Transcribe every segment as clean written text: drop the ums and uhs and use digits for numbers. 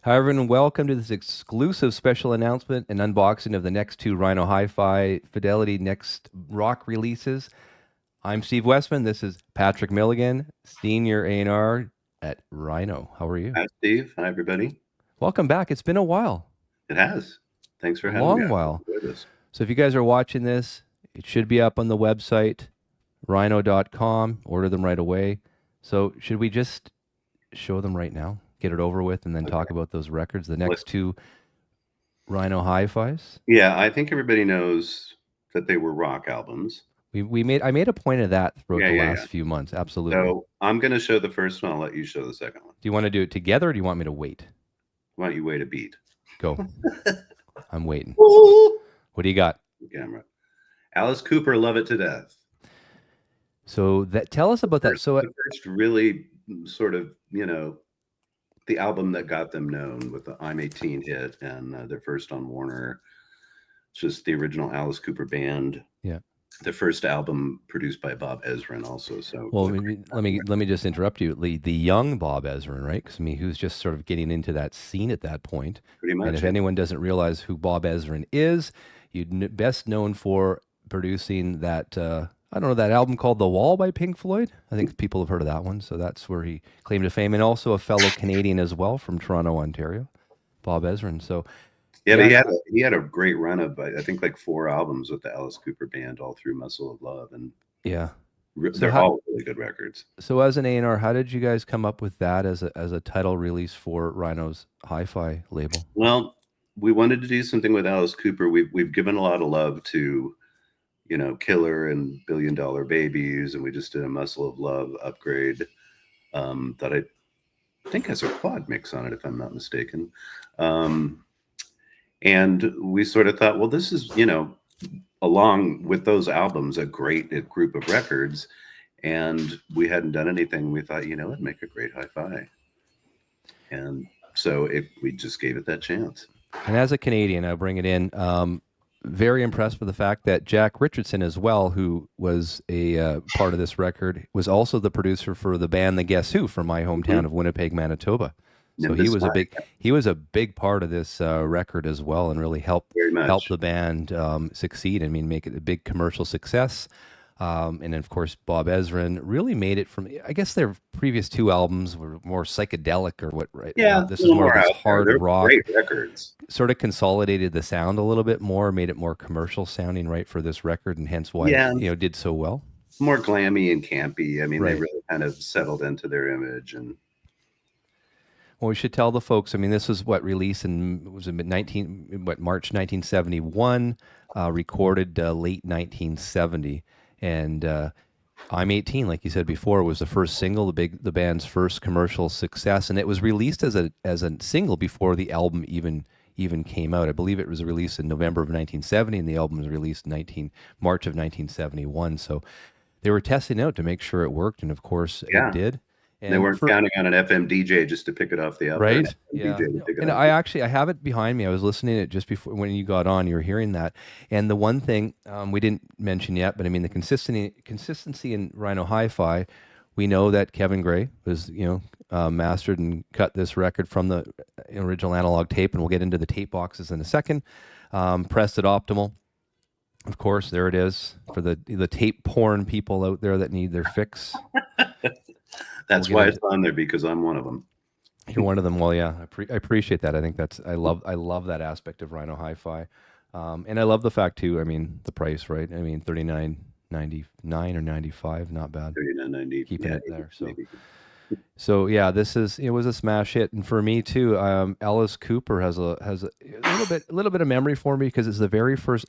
Hi, everyone, and welcome to this exclusive special announcement and unboxing of the next two Rhino Hi Fidelity next rock releases. I'm Steve Westman. This is Patrick Milligan, Senior A&R at Rhino. How are you? Hi, Steve. Hi, everybody. Welcome back. It's been a while, It has. Thanks a for having me. long I've while. enjoyed this. So if you guys are watching this, it should be up on the website, rhino.com. Order them right away. So should we just show them right now? Get it over with and then Okay. talk about those records, the Let- next two Rhino Hi-Fis? Yeah, I think everybody knows that they were rock albums. I made a point of that throughout Yeah, the yeah, yeah. last few months. Absolutely. So I'm going to show the first one. I'll let you show the second one. Do you want to do it together or do you want me to wait? Why don't you wait a beat? Go. I'm waiting. Ooh. What do you got? Camera. Alice Cooper, Love It to Death. So that tell us about that. So The first really sort of, the album that got them known with the I'm 18 hit and their first on Warner, just the original Alice Cooper band. yeah. The first album produced by Bob Ezrin also. So Well, let me just interrupt you. The young Bob Ezrin, right? Because who's just sort of getting into that scene at that point. pretty And much, if yeah. anyone doesn't realize who Bob Ezrin is, you'd best known for producing that I don't know, that album called The Wall by Pink Floyd. I think people have heard of that one. So that's where he claimed to fame, and also a fellow Canadian as well from Toronto, Ontario, Bob Ezrin. So Yeah, but yeah, he had a great run of I think like 4 albums with the Alice Cooper band all through Muscle of Love, and yeah. So they're how all really good records. so as an A&R, how did you guys come up with that as a title release for Rhino's Hi-Fi label? Well, we wanted to do something with Alice Cooper. We've given a lot of love to Killer and Billion Dollar Babies, and we just did a Muscle of Love upgrade that I think has a quad mix on it, if I'm not mistaken. And we sort of thought, well, this is along with those albums, a great group of records. And we hadn't done anything. We thought, it'd make a great hi-fi. And so we just gave it that chance. And as a Canadian, I'll bring it in. Very impressed with the fact that Jack Richardson as well, who was a part of this record, was also the producer for the band The Guess Who from my hometown Mhm. of Winnipeg, Manitoba. So Nimbus 5, he was a big part of this record as well, and really very help much. the band succeed. I mean, make it a big commercial success. And then, of course, Bob Ezrin really made it from. I guess their previous two albums were more psychedelic or what, right? Yeah, a This is little more of more this out there. hard They're rock, great records. sort of consolidated the sound a little bit more, made it more commercial sounding, right, for this record, and hence why it Yeah, did so well. more glammy and campy. I mean, they Right. really kind of settled into their image. And Well, we should tell the folks. I mean, this was what released in was it March 1971, recorded late 1970, and I'm 18, like you said before, was the first single, the band's first commercial success, and it was released as a single before the album even came out. I believe it was released in November of 1970, and the album was released March of 1971. So they were testing out to make sure it worked, and of course it yeah, did. they And weren't for counting on an FM DJ just to pick it off the or an Right? FM DJ Yeah. to pick it And off. I have it behind me. I was listening to it just before when you got on. You were hearing that, and the one thing we didn't mention yet, but I mean the consistency in Rhino Hi-Fi. We know that Kevin Gray was mastered and cut this record from the original analog tape, and we'll get into the tape boxes in a second. Pressed it optimal. Of course, there it is for the tape porn people out there that need their fix. That's We'll why get it's on there, because I'm one of them. You're one of them. Well, yeah, I appreciate that. I think I love that aspect of Rhino Hi-Fi, and I love the fact too. I mean, the price, right? I mean, $39.99 or 95, not bad. 39.90. Keeping Yeah, it there. maybe. So yeah, it was a smash hit, and for me too. Alice Cooper has a little bit of memory for me because it's the very first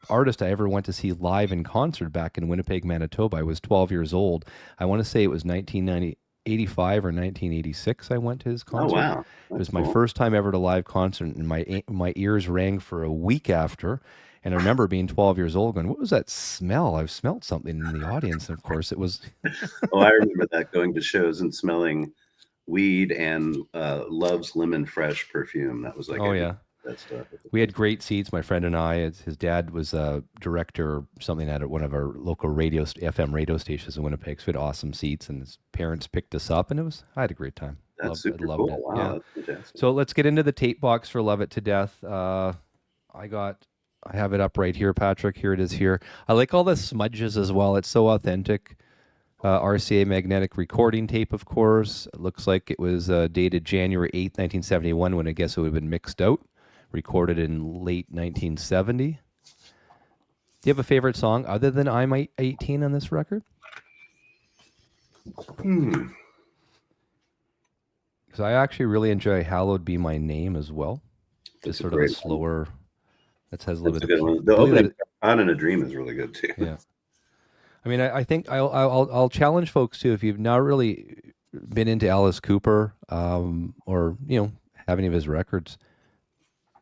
artist I ever went to see live in concert back in Winnipeg, Manitoba. I was 12 years old. I want to say it was 1985 or 1986. I went to his Oh concert. wow, It that's was my cool. first time ever to live concert, and my ears rang for a week after. And I remember being 12 years old, going, "What was that smell? I've smelled something in the audience." And of course, it was. Oh, I remember that, going to shows and smelling weed and Love's Lemon Fresh perfume. That was like Oh every yeah, that stuff at the we time. had great seats. My friend and I. His dad was a director or something at one of our local FM radio stations in Winnipeg. So we had awesome seats, and his parents picked us up, and I had a great time. That's I super loved cool. it. Wow, Yeah. that's fantastic. So let's get into the tape box for Love It to Death. I have it up right here, Patrick. Here it is here. I like all the smudges as well. It's so authentic. RCA magnetic recording tape, of course. It looks like it was dated January 8th, 1971, when I guess it would have been mixed out. Recorded in late 1970. Do you have a favorite song other than I'm 18 on this record? Hmm. Because I actually really enjoy Hallowed Be My Name as well. That's Just a sort of a great one. slower, that has a little That's bit a of good peak. one. The I believe opening that, "Out in a Dream" is really good too. yeah. I mean, I think I'll challenge folks too, if you've not really been into Alice Cooper, or, have any of his records,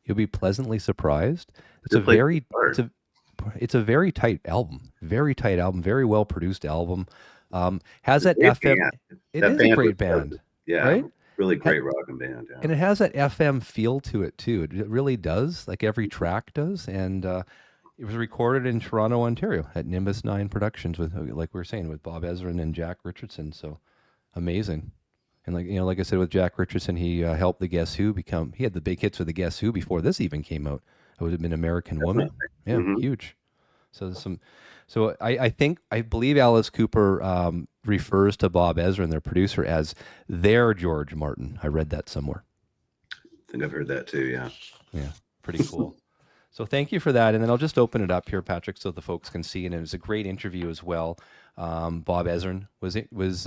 you'll be pleasantly surprised. It's a Good place to very, start. it's a very tight album, very well produced album. Has It's a that great FM, band. it That is a band was great band, yeah, right? really Ha- great rocking band. Yeah. and it has that FM feel to it too. It really does, like every track does. And it was recorded in Toronto, Ontario, at Nimbus 9 Productions with, like we were saying, with Bob Ezrin and Jack Richardson. So amazing. And like I said, with Jack Richardson, he helped the Guess Who become. He had the big hits with the Guess Who before this even came out. It would have been American Woman. Definitely. Yeah, Hmm. huge. So there's some. So I believe Alice Cooper refers to Bob Ezrin, their producer, as their George Martin. I read that somewhere. I think I've heard that too. Yeah. Yeah, pretty cool. So thank you for that, and then I'll just open it up here, Patrick, so the folks can see. And it was a great interview as well. Bob Ezrin was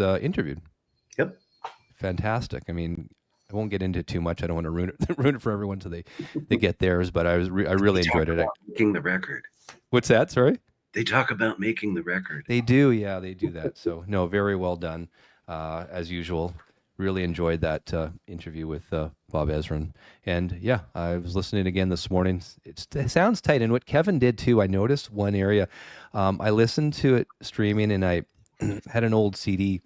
interviewed. Yep. Fantastic. I mean, I won't get into it too much. I don't want to ruin it, ruin it for everyone so they get theirs. But I really They talk enjoyed it. about making the record. What's that? Sorry. They talk about making the record. They do. Yeah, they do that. So no, very well done, as usual. Really enjoyed that interview with Bob Ezrin. And yeah, I was listening again this morning. It sounds tight. And what Kevin did too, I noticed one area. I listened to it streaming, and I had an old CD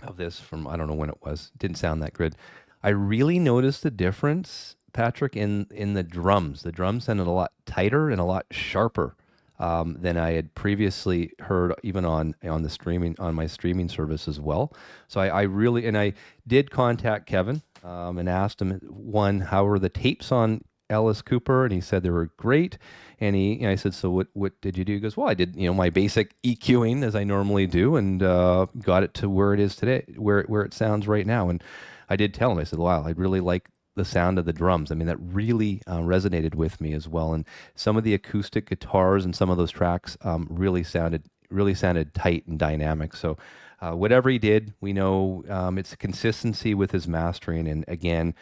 of this from, I don't know when it was. It didn't sound that good. I really noticed the difference, Patrick, in the drums. The drums sounded a lot tighter and a lot sharper than I had previously heard, even on the streaming, on my streaming service as well. So I really, and I did contact Kevin and asked him, one, how were the tapes on Alice Cooper? And he said they were great. And I said, so what did you do? He goes, well, I did, my basic EQing as I normally do, and got it to where it is today, where it sounds right now. And I did tell him, I said, wow, I really like the sound of the drums. I mean, that really resonated with me as well. And some of the acoustic guitars and some of those tracks really sounded tight and dynamic. So whatever he did, we know it's a consistency with his mastering. And again,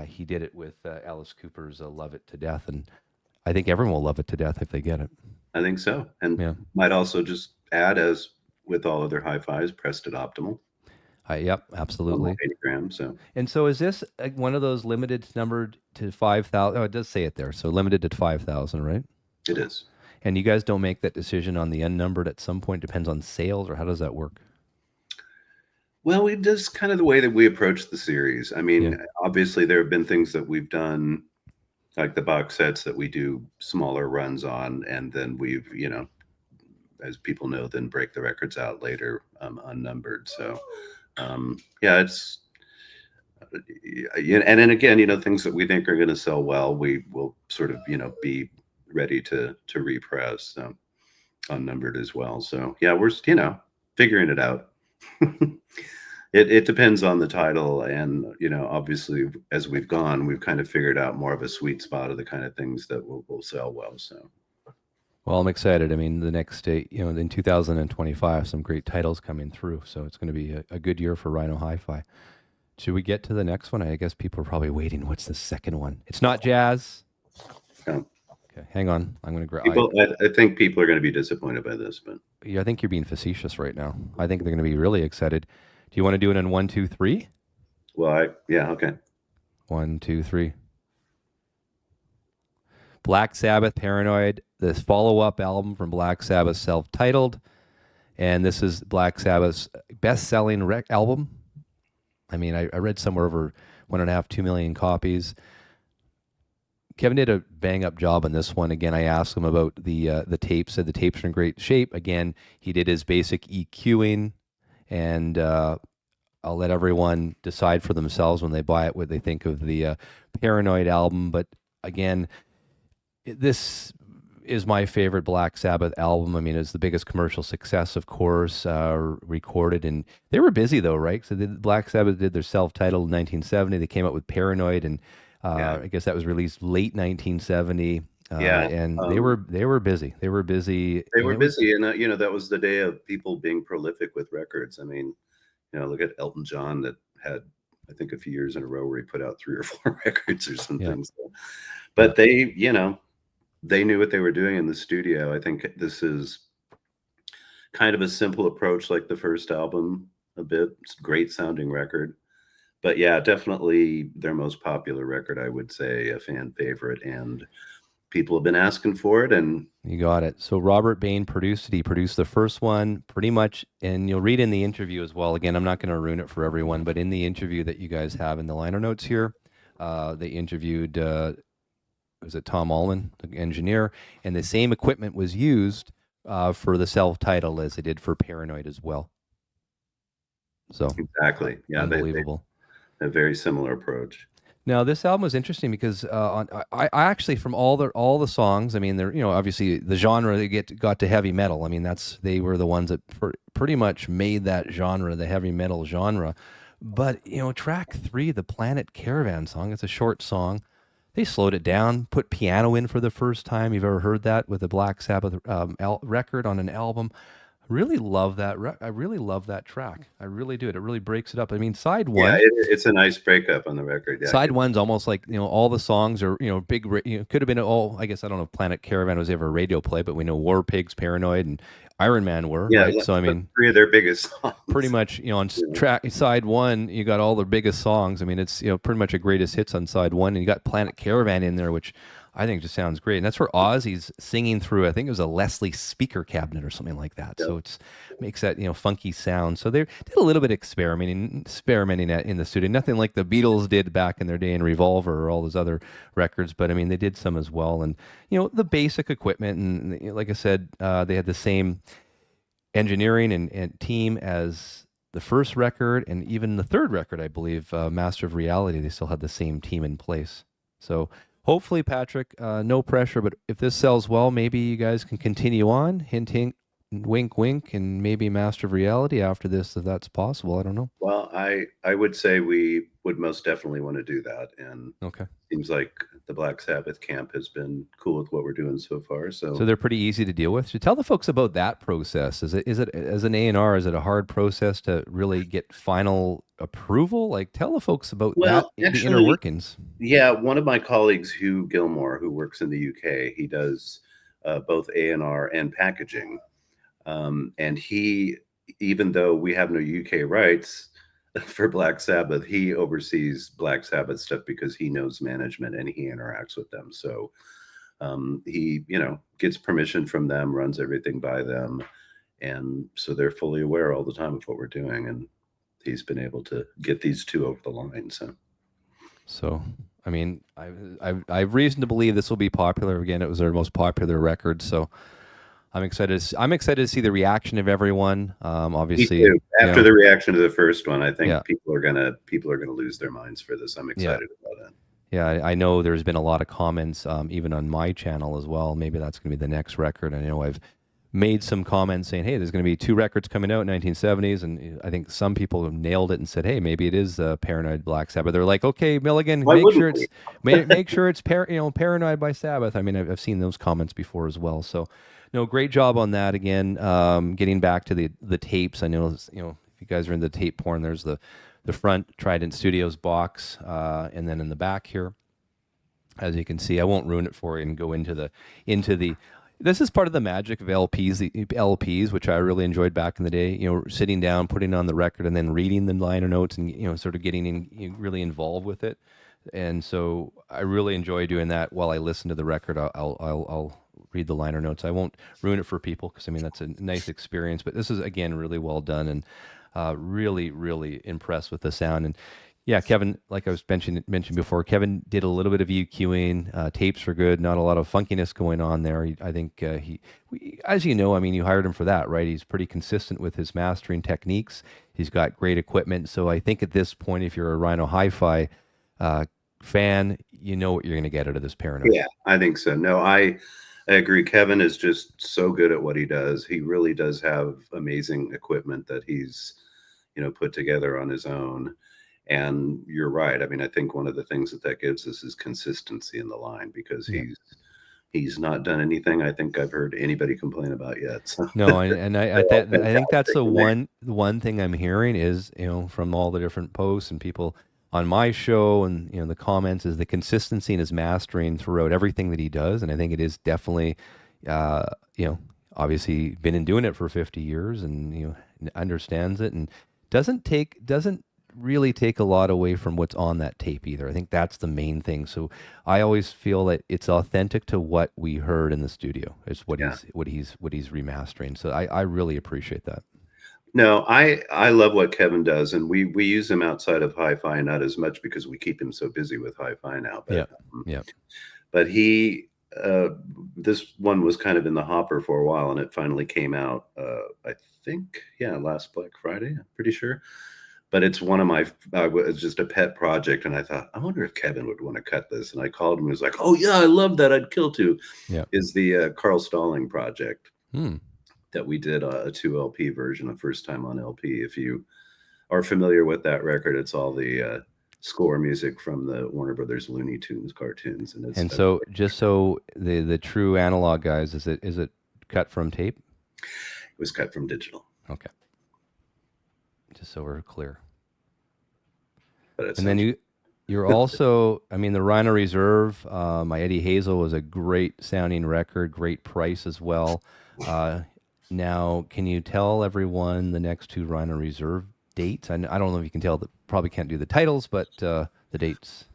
he did it with Alice Cooper's "Love It to Death," and I think everyone will love it to death if they get it. I think so. And Yeah. might also just add, as with all other hi-fis, pressed at optimal. Yep, absolutely. 80 grams. So And so is this one of those limited numbered to 5,000? Oh, it does say it there. So limited to 5,000, right? it is. And you guys don't make that decision on the unnumbered at some point? Depends on sales, or how does that work? Well, we just kind of the way that we approach the series. I mean, Yeah. obviously there have been things that we've done, like the box sets that we do smaller runs on, and then we've, as people know, then break the records out later, unnumbered. So, yeah, it's, and then again, things that we think are going to sell well, we will sort of, be ready to repress unnumbered as well. So yeah, we're, figuring it out. It depends on the title, and obviously as we've gone, we've kind of figured out more of a sweet spot of the kind of things that will sell well. So Well, I'm excited. I mean, the next day, in 2025, some great titles coming through. So it's going to be a good year for Rhino Hi-Fi. Should we get to the next one? I guess people are probably waiting. What's the second one? It's not jazz. yeah. Okay, hang on. I'm going to grab. I think people are going to be disappointed by this, but Yeah, I think you're being facetious right now. I think they're going to be really excited. Do you want to do it in 1, 2, 3? well, yeah, okay. 1, 2, 3. Black Sabbath, Paranoid. This follow-up album from Black Sabbath, self-titled, and this is Black Sabbath's best-selling album. I mean, I read somewhere over 1.5, 2 million copies. Kevin did a bang-up job on this one. Again, I asked him about the tapes. Said the tapes are in great shape. Again, he did his basic EQing, and I'll let everyone decide for themselves when they buy it what they think of the Paranoid album. But again, this is my favorite Black Sabbath album. I mean, it's the biggest commercial success, of course, recorded. And they were busy, though, right? So Black Sabbath did their self-titled in 1970. They came out with Paranoid, and Yeah. I guess that was released late 1970. Yeah. And they were busy. They were busy, They and were it was busy, and that was the day of people being prolific with records. I mean, look at Elton John that had, I think, a few years in a row where he put out 3 or 4 records or yeah, something. So, yeah. but they knew what they were doing in the studio. I think this is kind of a simple approach, like the first album, a bit. It's a great sounding record, but yeah, definitely their most popular record. I would say a fan favorite, and people have been asking for it. And You got it. So Robert Bain produced it. He produced the first one pretty much, and you'll read in the interview as well. Again, I'm not going to ruin it for everyone, but in the interview that you guys have in the liner notes here, they interviewed, was it Tom Allman, the engineer, and the same equipment was used for the self-title as they did for Paranoid as well. So exactly, yeah, they unbelievable. have a very similar approach. Now this album was interesting because I actually from all the songs, I mean they're obviously the genre they got to heavy metal. I mean they were the ones that pretty much made that genre, the heavy metal genre. But track 3, the Planet Caravan song, it's a short song. They slowed it down, put piano in for the first time you've ever heard that with a Black Sabbath record on an album. Really love that. I really love that track. I really do. It really breaks it up. I mean, side Yeah, one. it's a nice breakup on the record. Yeah, Side one's almost like all the songs are big. Could have been all. I guess I don't know if Planet Caravan was ever a radio play, but we know War Pigs, Paranoid, and Iron Man were yeah, right. So I that's mean, 3 of their biggest pretty songs. much on You know? track side one, you got all the biggest songs. I mean, it's pretty much a greatest hits on side one, and you got Planet Caravan in there, which I think just sounds great. And that's where Ozzy's singing through. I think it was a Leslie speaker cabinet or something like that. Yep. So it's makes that funky sound. So they did a little bit of experimenting in the studio. Nothing like the Beatles did back in their day in Revolver or all those other records, but I mean they did some as well. And the basic equipment, and like I said, they had the same engineering and team as the first record and even the third record, I believe, Master of Reality. They still had the same team in place. So hopefully, Patrick, no pressure, but if this sells well, maybe you guys can continue on. Hint, hint, wink, wink, and maybe Master of Reality after this, if that's possible. I don't know. Well, I would say we would most definitely want to do that, and Okay. seems like the Black Sabbath camp has been cool with what we're doing so far. So So, they're pretty easy to deal with. So tell the folks about that process. Is it as an A&R, is it a hard process to really get final approval? Like tell the folks about that, well, the inner actually, workings. yeah, one of my colleagues, Hugh Gilmore, who works in the UK, he does both A&R and packaging. And he, even though we have no UK rights for Black Sabbath, he oversees Black Sabbath stuff because he knows management and he interacts with them. So he, gets permission from them, runs everything by them. And so they're fully aware all the time of what we're doing. And he's been able to get these 2 over the line. So, So, I mean, I've reason to believe this will be popular. Again, it was their most popular record, so I'm excited to see the reaction of everyone. me Obviously, too. After the reaction to the first one, I think yeah, people are gonna lose their minds for this. I'm yeah, excited about it. yeah. I know there's been a lot of comments, even on my channel as well. Maybe that's going to be the next record. I know I've made some comments saying, "Hey, there's going to be 2 records coming out in 1970s," and I think some people have nailed it and said, "Hey, maybe it is Paranoid Black Sabbath." They're like, "Okay, Milligan, Why wouldn't we? make sure it's Paranoid by Sabbath." I mean, I've seen those comments before as well. So, no, great job on that again. Getting back to the tapes, I know if you guys are into tape porn, there's the front Trident Studios box, and then in the back here, as you can see, I won't ruin it for you and go into the this is part of the magic of LPs, which I really enjoyed back in the day. Sitting down, putting on the record, and then reading the liner notes, and sort of getting really involved with it. And so I really enjoy doing that while I listen to the record. I'll read the liner notes. I won't ruin it for people because I mean that's a nice experience. But this is again really well done and really really impressed with the sound. And yeah, Kevin, like I was mentioned before, Kevin did a little bit of EQing. Tapes were good, not a lot of funkiness going on there. I think as you know, I mean, you hired him for that, right? He's pretty consistent with his mastering techniques. He's got great equipment. So I think at this point, if you're a Rhino Hi-Fi fan, you know what you're going to get out of this Paranoid. Yeah, I think so. No, I agree. Kevin is just so good at what he does. He really does have amazing equipment that he's, put together on his own. And you're right. I mean, I think one of the things that gives us is consistency in the line, because Yeah. he's not done anything I think I've heard anybody complain about yet. So No, and I, they're all I think that's fantastic. the And they, one thing I'm hearing is, from all the different posts and people on my show and, the comments, is the consistency in his mastering throughout everything that he does. And I think it is definitely, uh, you know, obviously been in doing it for 50 years and, understands it and doesn't really take a lot away from what's on that tape either. I think that's the main thing. So I always feel that it's authentic to what we heard in the studio. It's what yeah. he's remastering. So I really appreciate that. No, I love what Kevin does, and we use him outside of hi-fi, not as much because we keep him so busy with hi-fi now. Yeah. But Yeah. but he this one was kind of in the hopper for a while, and it finally came out. I think, yeah, last Black Friday. I'm pretty sure. But it's one of my it's just a pet project, and I thought, I wonder if Kevin would want to cut this. And I called him. He was like, "Oh yeah, I love that. I'd kill to." Yeah. Is the Carl Stalling project Hmm. that we did a 2 LP version, a first time on LP. If you are familiar with that record, it's all the score music from the Warner Brothers Looney Tunes cartoons, and it's And so just so the true analog guys, is it cut from tape? it was cut from digital, Okay. Just so we're clear. but it And then sounds you're also, I mean, the Rhino Reserve, my Eddie Hazel was a great sounding record, great price as well. Now, can you tell everyone the next two Rhino Reserve dates? I don't know if you can tell, probably can't do the titles, but the dates.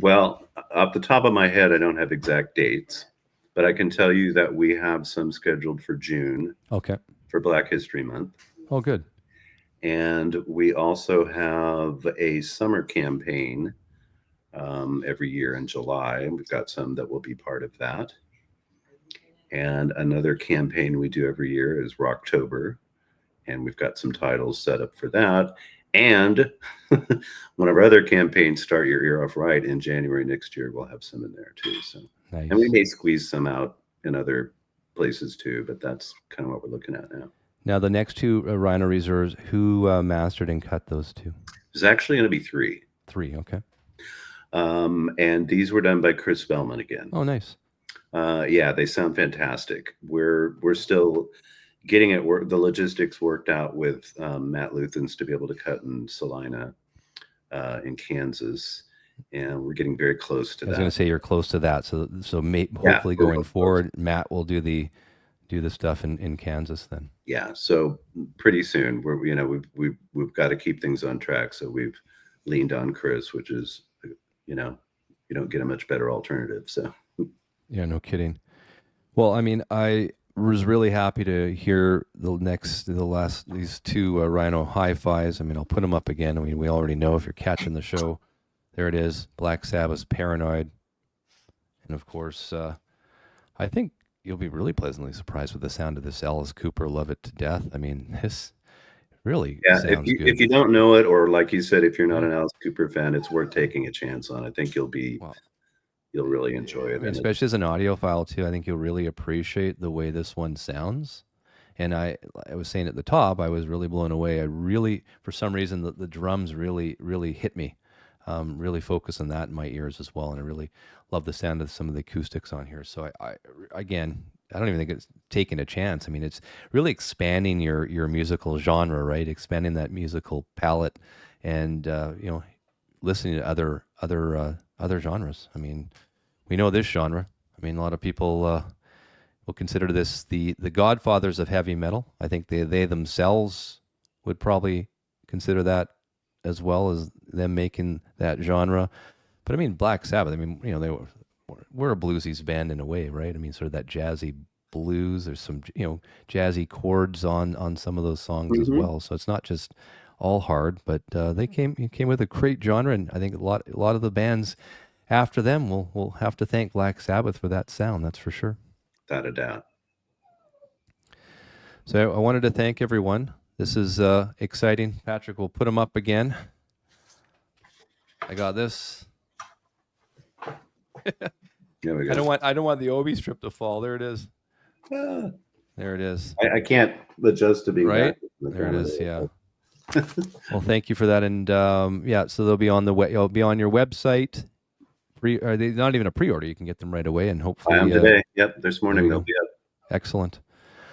well. Off the top of my head, I don't have exact dates, but I can tell you that we have some scheduled for June Okay. for Black History Month. Oh, good. And we also have a summer campaign every year in July. We've got some that will be part of that. And another campaign we do every year is Rocktober. And we've got some titles set up for that. And one of our other campaigns, Start Your Ear Off Right, in January next year, we'll have some in there too. So, and we Nice. may squeeze some out in other places too, but that's kind of what we're looking at now. Now, the next two Rhino Reserves, who mastered and cut those two? There's actually going to be three. Three. Okay. And these were done by Chris Bellman again. Oh, nice. Yeah, they sound fantastic. We're still getting the logistics worked out with Matt Luthens to be able to cut in Salina, in Kansas, and we're getting very close to I was that. going to say you're close to that, so Yeah, hopefully we're going real close. forward, Matt will do the stuff in Kansas then. Yeah, so pretty soon we've got to keep things on track. So we've leaned on Chris, which is, you don't get a much better alternative. So Yeah, no kidding. Well, I mean, I was really happy to hear these two Rhino Hi-Fis. I mean, I'll put them up again. I mean, we already know if you're catching the show. There it is, Black Sabbath's Paranoid. And of course, I think you'll be really pleasantly surprised with the sound of this Alice Cooper Love It to Death. I mean, this really yeah, sounds good. if you don't know it, or like you said, if you're not an Alice Cooper fan, it's worth taking a chance on. I think you'll Wow. really enjoy it. I mean, And especially as an audiophile too, I think you'll really appreciate the way this one sounds. And I was saying at the top, I was really blown away. I really, for some reason, the drums really hit me. Really focus on that in my ears as well, and I really love the sound of some of the acoustics on here. So again, I don't even think it's taking a chance. I mean, it's really expanding your musical genre, right? Expanding that musical palette, and listening to other genres. I mean, we know this genre. I mean, a lot of people will consider this the godfathers of heavy metal. I think they themselves would probably consider that as well, as them making that genre. But I mean, Black Sabbath, I mean, they we're a bluesy band in a way, right? I mean, sort of that jazzy blues. There's some, jazzy chords on some of those songs as well. So it's not just all hard, but they came with a great genre, and I think a lot of the bands after them will have to thank Black Sabbath for that sound. That's for sure. without a doubt. So I wanted to thank everyone This is exciting. Patrick will put them up again. I got this. There we go. I don't want the Obi strip to fall. There it is. Ah, There it is. I can't adjust to being Right? back in the There it camera is. there. Yeah. Well, thank you for that. And yeah, so they'll be on it'll be on your website. Are they not even a pre-order? You can get them right away, and Buy hopefully them today. Yep, this there morning you they'll go. be up. Excellent.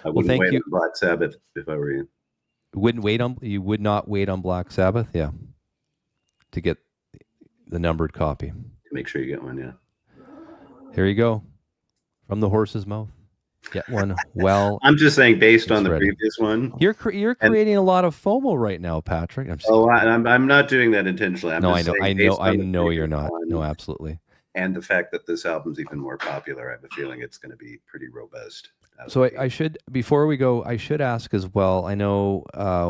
I Well, wouldn't thank wait you. on Black Sabbath if I were you. You would not wait on Black Sabbath, yeah, to get the numbered copy. Make sure you get one, yeah. Here you go, from the horse's mouth. Get one. Well, I'm just saying, based on it's the ready. previous one. You're creating a lot of FOMO right now, Patrick. I'm just I'm not doing that intentionally. I'm no, just I saying, know, based on the you're previous not. one, No, absolutely. and the fact that this album's even more popular, I have a feeling it's going to be pretty robust. So I should, before we go, I should ask as well. I know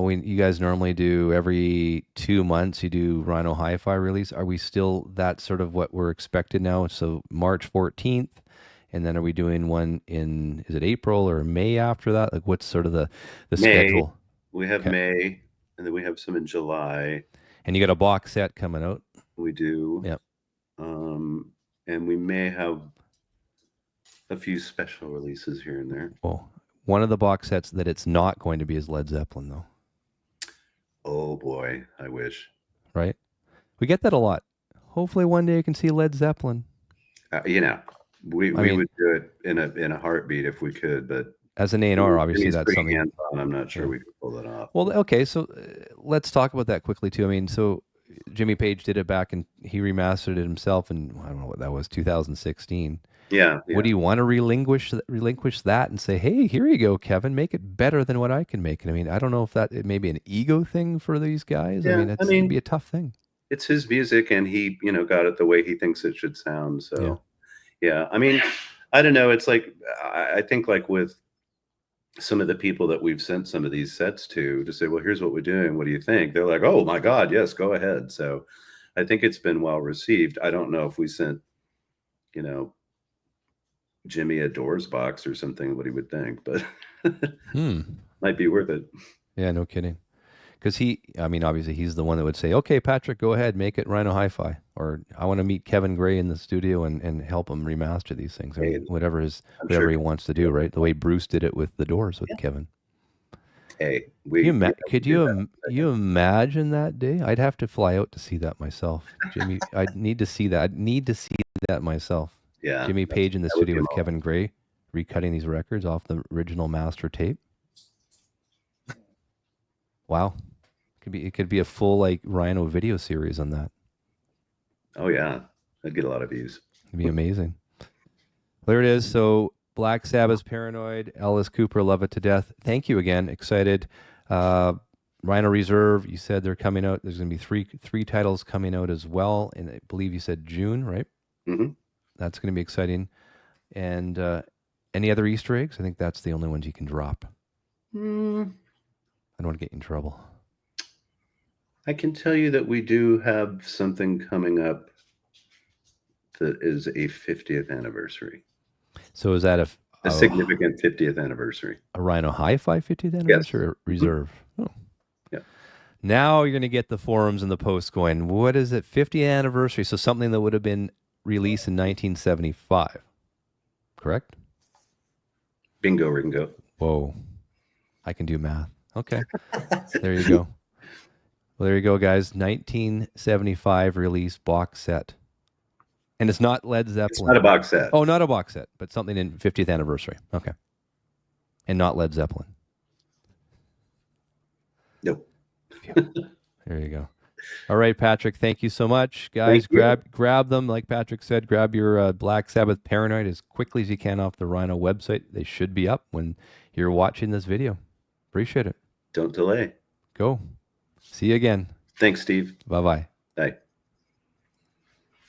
you guys normally do every 2 months. You do Rhino Hi-Fi release. Are we still that sort of what we're expected now? So March 14th, and then are we doing one in? Is it April or May after that? Like what's sort of the May. schedule? We have May, and then we have some in July. And you got a box set coming out. We do. Yep. And we may have a few special releases here and there. Oh, one of the box sets that it's not going to be is Led Zeppelin, though. Oh boy, I wish. Right? We get that a lot. Hopefully, one day you can see Led Zeppelin. We would do it in a heartbeat if we could, but as an A&R, obviously that's something. Hands-on. I'm not sure we could pull that off. Well, okay, so let's talk about that quickly too. I mean, so Jimmy Page did it back, and he remastered it himself, and I don't know what that was, 2016. Yeah. Would you want to relinquish that and say, hey, here you go, Kevin, make it better than what I can make it? I mean, I don't know if it may be an ego thing for these guys. Yeah, it'd be a tough thing. It's his music, and he, got it the way he thinks it should sound. So, yeah. I mean, I don't know. It's like, I think like with some of the people that we've sent some of these sets to say, well, here's what we're doing. What do you think? They're like, oh my God, yes, go ahead. So I think it's been well received. I don't know if we sent, Jimmy a Doors box or something, what he would think, but might be worth it. Yeah, no kidding. Because obviously he's the one that would say, okay, Patrick, go ahead, make it Rhino Hi-Fi. Or I want to meet Kevin Gray in the studio and help him remaster these things. I mean, whatever he wants to do, right? The way Bruce did it with the Doors with Kevin. Hey, could you imagine that day? I'd have to fly out to see that myself. Jimmy, I'd need to see that. I'd need to see that myself. Yeah. Jimmy Page in the studio with Kevin Gray, recutting these records off the original master tape. Wow. It could be a full like Rhino video series on that. Oh yeah. I'd get a lot of views. It'd be amazing. There it is. So Black Sabbath's Paranoid, Alice Cooper, Love It to Death. Thank you again. Excited. Rhino Reserve, you said they're coming out. There's going to be three titles coming out as well. And I believe you said June, right? Mm-hmm. That's going to be exciting. And any other Easter eggs? I think that's the only ones you can drop. I don't want to get you in trouble. I can tell you that we do have something coming up that is a 50th anniversary. So is that a significant 50th anniversary? A Rhino Hi-Fi 50th anniversary or Reserve? Mm-hmm. Oh. Yeah. Now you're going to get the forums and the posts going, what is it, 50th anniversary? So something that would have been released in 1975, correct? Bingo, Ringo. Whoa. I can do math. Okay. There you go. Well, there you go, guys. 1975 release box set. And it's not Led Zeppelin. It's not a box set. Oh, not a box set, but something in 50th anniversary. Okay. And not Led Zeppelin. Nope. There you go. All right, Patrick, thank you so much. Guys, grab them. Like Patrick said, grab your Black Sabbath Paranoid as quickly as you can off the Rhino website. They should be up when you're watching this video. Appreciate it. Don't delay. Go. See you again. Thanks, Steve. Bye-bye. Bye.